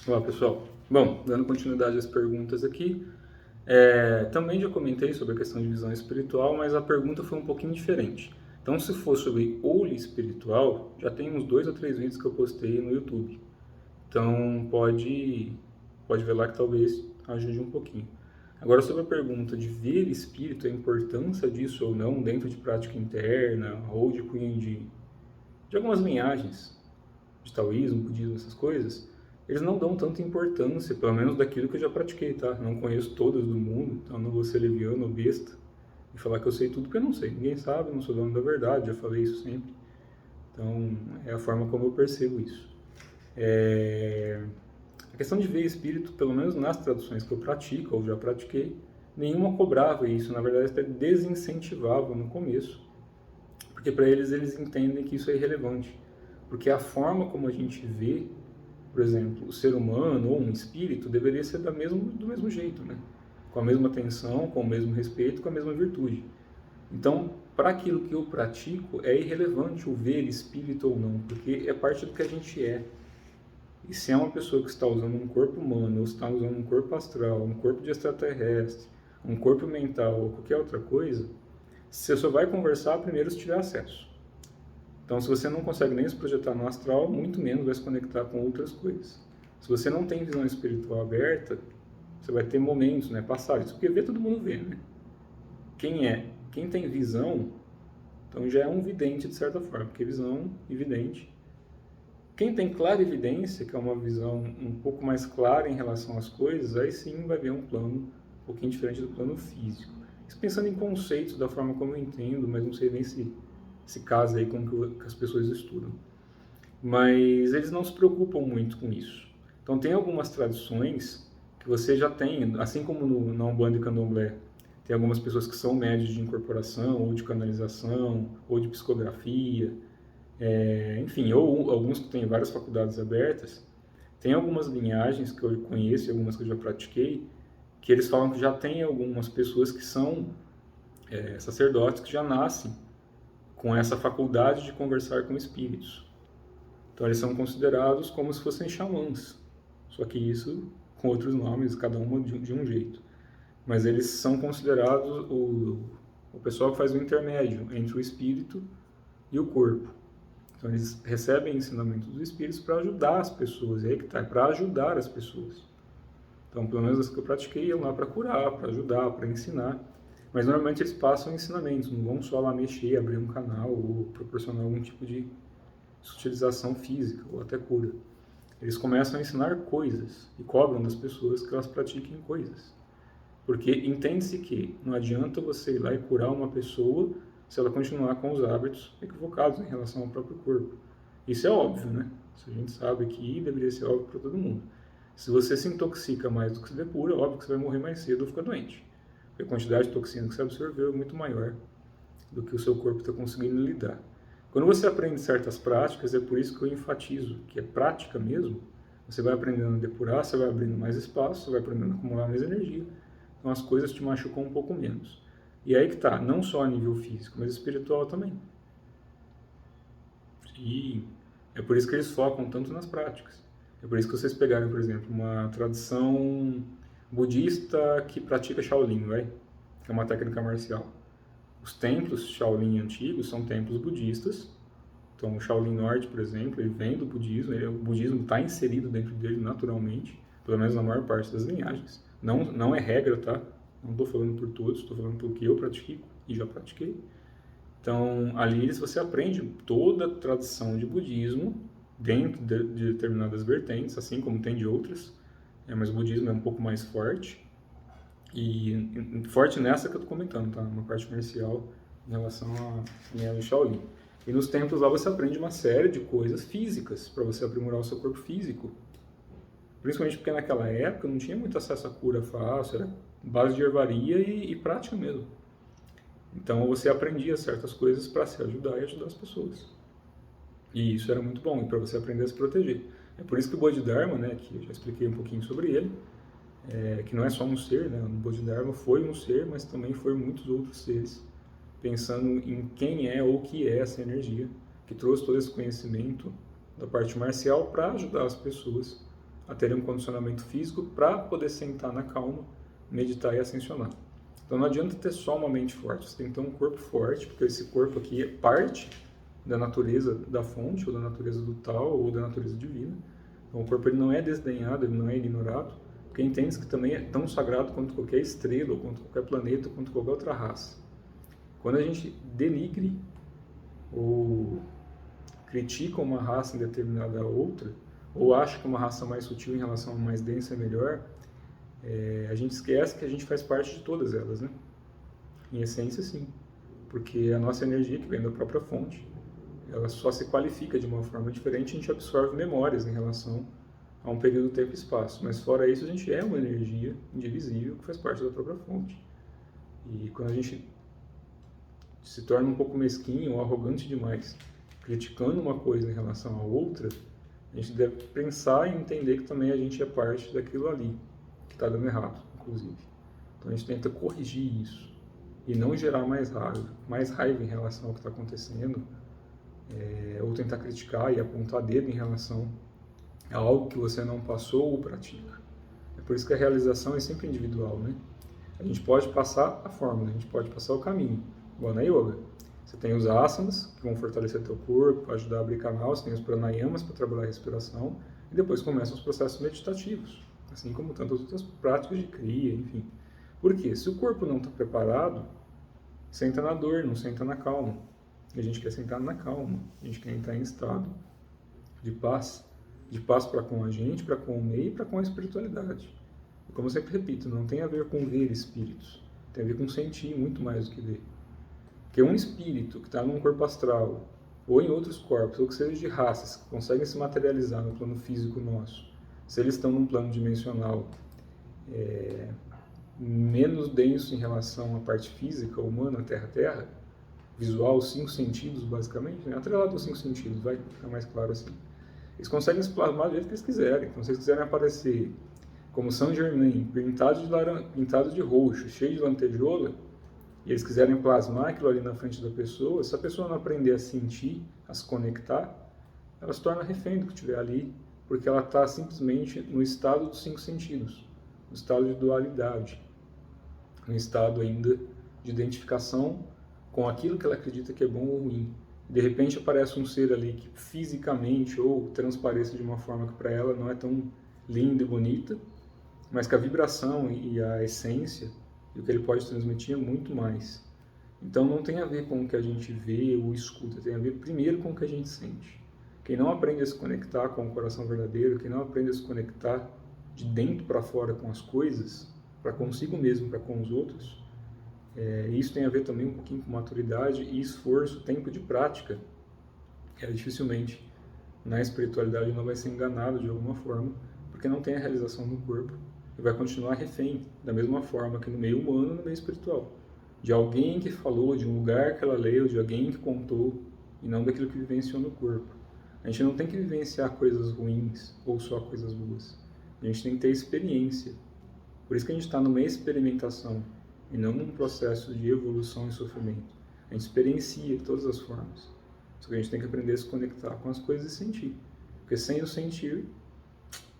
Olá, pessoal. Bom, dando continuidade às perguntas aqui, também já comentei sobre a questão de visão espiritual, mas a pergunta foi um pouquinho diferente. Então, se for sobre olho espiritual, já tem uns 2 ou 3 vídeos que eu postei no YouTube. Então, pode ver lá que talvez ajude um pouquinho. Agora, sobre a pergunta de ver espírito, a importância disso ou não dentro de prática interna ou de cunho de algumas linhagens de taoísmo, budismo, essas coisas, eles não dão tanta importância, pelo menos daquilo que eu já pratiquei, tá? Não conheço todas do mundo, então não vou ser leviano ou besta e falar que eu sei tudo, porque eu não sei. Ninguém sabe, eu não sou dono da verdade, já falei isso sempre. Então, é a forma como eu percebo isso. A questão de ver espírito, pelo menos nas traduções que eu pratico ou já pratiquei, nenhuma cobrava isso, na verdade até desincentivava no começo, porque para eles entendem que isso é irrelevante, porque a forma como a gente vê, por exemplo, o ser humano ou um espírito deveria ser do mesmo jeito, né? Com a mesma atenção, com o mesmo respeito, com a mesma virtude. Então, para aquilo que eu pratico, é irrelevante o ver espírito ou não, porque é parte do que a gente é. E se é uma pessoa que está usando um corpo humano, ou está usando um corpo astral, um corpo de extraterrestre, um corpo mental ou qualquer outra coisa, você só vai conversar primeiro se tiver acesso. Então, se você não consegue nem se projetar no astral, muito menos vai se conectar com outras coisas. Se você não tem visão espiritual aberta, você vai ter momentos, né, passagens, porque ver todo mundo vê, né? Quem tem visão, então já é um vidente de certa forma, porque visão e vidente. Quem tem clarividência, que é uma visão um pouco mais clara em relação às coisas, aí sim vai ver um plano um pouquinho diferente do plano físico. Isso pensando em conceitos da forma como eu entendo, mas não sei nem se casa aí com o que as pessoas estudam. Mas eles não se preocupam muito com isso. Então tem algumas tradições que você já tem, assim como na Umbanda e Candomblé, tem algumas pessoas que são médios de incorporação, ou de canalização, ou de psicografia, enfim, ou alguns que têm várias faculdades abertas. Tem algumas linhagens que eu conheço, algumas que eu já pratiquei, que eles falam que já tem algumas pessoas que são sacerdotes que já nascem com essa faculdade de conversar com espíritos. Então eles são considerados como se fossem xamãs, só que isso com outros nomes, cada uma de um jeito. Mas eles são considerados o pessoal que faz o intermédio entre o espírito e o corpo. Então eles recebem ensinamentos dos espíritos para ajudar as pessoas, e aí que está, para ajudar as pessoas. Então, pelo menos as que eu pratiquei, iam lá para curar, para ajudar, para ensinar. Mas normalmente eles passam ensinamentos, não vão só lá mexer, abrir um canal ou proporcionar algum tipo de utilização física ou até cura. Eles começam a ensinar coisas e cobram das pessoas que elas pratiquem coisas. Porque entende-se que não adianta você ir lá e curar uma pessoa se ela continuar com os hábitos equivocados em relação ao próprio corpo. Isso é óbvio, né? Isso a gente sabe que deveria ser óbvio para todo mundo. Se você se intoxica mais do que se depura, é óbvio que você vai morrer mais cedo ou ficar doente. Porque a quantidade de toxina que você absorveu é muito maior do que o seu corpo está conseguindo lidar. Quando você aprende certas práticas, é por isso que eu enfatizo que é prática mesmo. Você vai aprendendo a depurar, você vai abrindo mais espaço, você vai aprendendo a acumular mais energia. Então as coisas te machucam um pouco menos. E aí que tá, não só a nível físico, mas espiritual também. E é por isso que eles focam tanto nas práticas. É por isso que vocês pegarem, por exemplo, uma tradição budista que pratica Shaolin, vai? Que é uma técnica marcial. Os templos Shaolin antigos são templos budistas. Então, o Shaolin Norte, por exemplo, ele vem do budismo, o budismo está inserido dentro dele naturalmente, pelo menos na maior parte das linhagens. Não é regra, tá? Não estou falando por todos, estou falando pelo que eu pratico e já pratiquei. Então, ali você aprende toda a tradição de budismo dentro de determinadas vertentes, assim como tem de outras, mas o budismo é um pouco mais forte. E forte nessa que eu estou comentando, tá? Uma parte marcial em relação a Shaolin. E nos templos lá você aprende uma série de coisas físicas para você aprimorar o seu corpo físico. Principalmente porque naquela época não tinha muito acesso à cura fácil, era base de ervaria e prática mesmo. Então você aprendia certas coisas para se ajudar e ajudar as pessoas. E isso era muito bom, e para você aprender a se proteger. É por isso que o Bodhidharma, né, que eu já expliquei um pouquinho sobre ele, que não é só um ser, né, o Bodhidharma foi um ser, mas também foi muitos outros seres, pensando em quem é ou o que é essa energia, que trouxe todo esse conhecimento da parte marcial para ajudar as pessoas a terem um condicionamento físico para poder sentar na calma, meditar e ascensionar. Então não adianta ter só uma mente forte, você tem que ter um corpo forte, porque esse corpo aqui é parte da natureza da fonte, ou da natureza do tal, ou da natureza divina. Então o corpo ele não é desdenhado, ele não é ignorado, porque entende que também é tão sagrado quanto qualquer estrela, ou quanto qualquer planeta, ou quanto qualquer outra raça. Quando a gente denigre ou critica uma raça em determinada outra, ou acha que uma raça mais sutil em relação a uma mais densa é melhor, a gente esquece que a gente faz parte de todas elas, né? Em essência, sim. Porque a nossa energia, que vem da própria fonte, ela só se qualifica de uma forma diferente, a gente absorve memórias em relação a um período, tempo e espaço. Mas fora isso, a gente é uma energia indivisível que faz parte da própria fonte. E quando a gente se torna um pouco mesquinho ou arrogante demais, criticando uma coisa em relação a outra, a gente deve pensar e entender que também a gente é parte daquilo ali, que está dando errado, inclusive. Então a gente tenta corrigir isso e não gerar mais raiva em relação ao que está acontecendo, ou tentar criticar e apontar dedo em relação a algo que você não passou ou pratica. É por isso que a realização é sempre individual, né? A gente pode passar a fórmula, a gente pode passar o caminho, igual na yoga. Você tem os asanas, que vão fortalecer teu corpo, ajudar a abrir canal, você tem os pranayamas para trabalhar a respiração, e depois começam os processos meditativos, assim como tantas outras práticas de cria, enfim. Por quê? Se o corpo não está preparado, senta na dor, não senta na calma. E a gente quer sentar na calma, a gente quer entrar em estado de paz para com a gente, para com o meio e para com a espiritualidade. E como eu sempre repito, não tem a ver com ver espíritos, tem a ver com sentir muito mais do que ver. Porque um espírito que está num corpo astral, ou em outros corpos, ou que seja de raças, que conseguem se materializar no plano físico nosso, se eles estão num plano dimensional menos denso em relação à parte física, humana, terra-terra, visual, os 5 sentidos, basicamente, né? Atrelado aos 5 sentidos, vai ficar mais claro assim. Eles conseguem se plasmar do jeito que eles quiserem. Então, se eles quiserem aparecer como Saint Germain, pintado de roxo, cheio de lantejola, e eles quiserem plasmar aquilo ali na frente da pessoa, se a pessoa não aprender a sentir, a se conectar, ela se torna refém do que estiver ali, porque ela está simplesmente no estado dos 5 sentidos, no estado de dualidade, no estado ainda de identificação com aquilo que ela acredita que é bom ou ruim. De repente aparece um ser ali que fisicamente ou transpareça de uma forma que para ela não é tão linda e bonita, mas que a vibração e a essência e o que ele pode transmitir é muito mais. Então não tem a ver com o que a gente vê ou escuta, tem a ver primeiro com o que a gente sente. Quem não aprende a se conectar com o coração verdadeiro, quem não aprende a se conectar de dentro para fora com as coisas, para consigo mesmo, para com os outros, isso tem a ver também um pouquinho com maturidade e esforço, tempo de prática, que dificilmente na espiritualidade não vai ser enganado de alguma forma, porque não tem a realização no corpo e vai continuar refém, da mesma forma que no meio humano, no meio espiritual, de alguém que falou, de um lugar que ela leu, de alguém que contou, e não daquilo que vivenciou no corpo. A gente não tem que vivenciar coisas ruins ou só coisas boas. A gente tem que ter experiência. Por isso que a gente está numa experimentação e não num processo de evolução e sofrimento. A gente experiencia de todas as formas. Só que a gente tem que aprender a se conectar com as coisas e sentir. Porque sem o sentir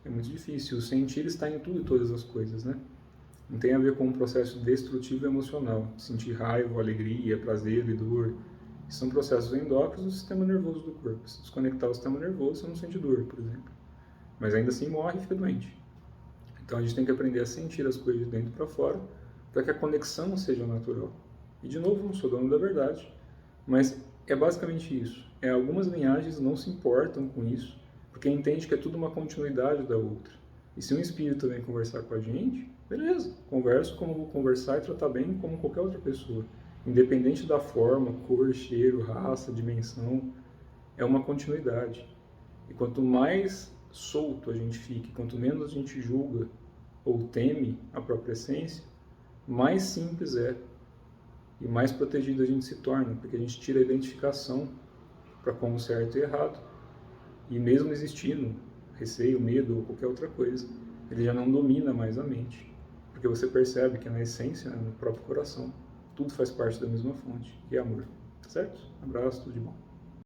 é muito difícil. O sentir está em tudo e todas as coisas, né? Não tem a ver com um processo destrutivo emocional. Sentir raiva, alegria, prazer e dor. Isso são processos endócrinos do sistema nervoso do corpo. Se desconectar o sistema nervoso, você não sente dor, por exemplo. Mas ainda assim morre e fica doente. Então a gente tem que aprender a sentir as coisas de dentro para fora, para que a conexão seja natural. E de novo, não sou dono da verdade, mas é basicamente isso. Algumas linhagens não se importam com isso, porque entende que é tudo uma continuidade da outra. E se um espírito vem conversar com a gente, beleza, converso como vou conversar e tratar bem como qualquer outra pessoa. Independente da forma, cor, cheiro, raça, dimensão, é uma continuidade. E quanto mais solto a gente fica, quanto menos a gente julga ou teme a própria essência, mais simples é e mais protegido a gente se torna, porque a gente tira a identificação para com o certo e errado. E mesmo existindo receio, medo ou qualquer outra coisa, ele já não domina mais a mente, porque você percebe que na essência, no próprio coração, tudo faz parte da mesma fonte, que é amor. Certo? Abraço, tudo de bom.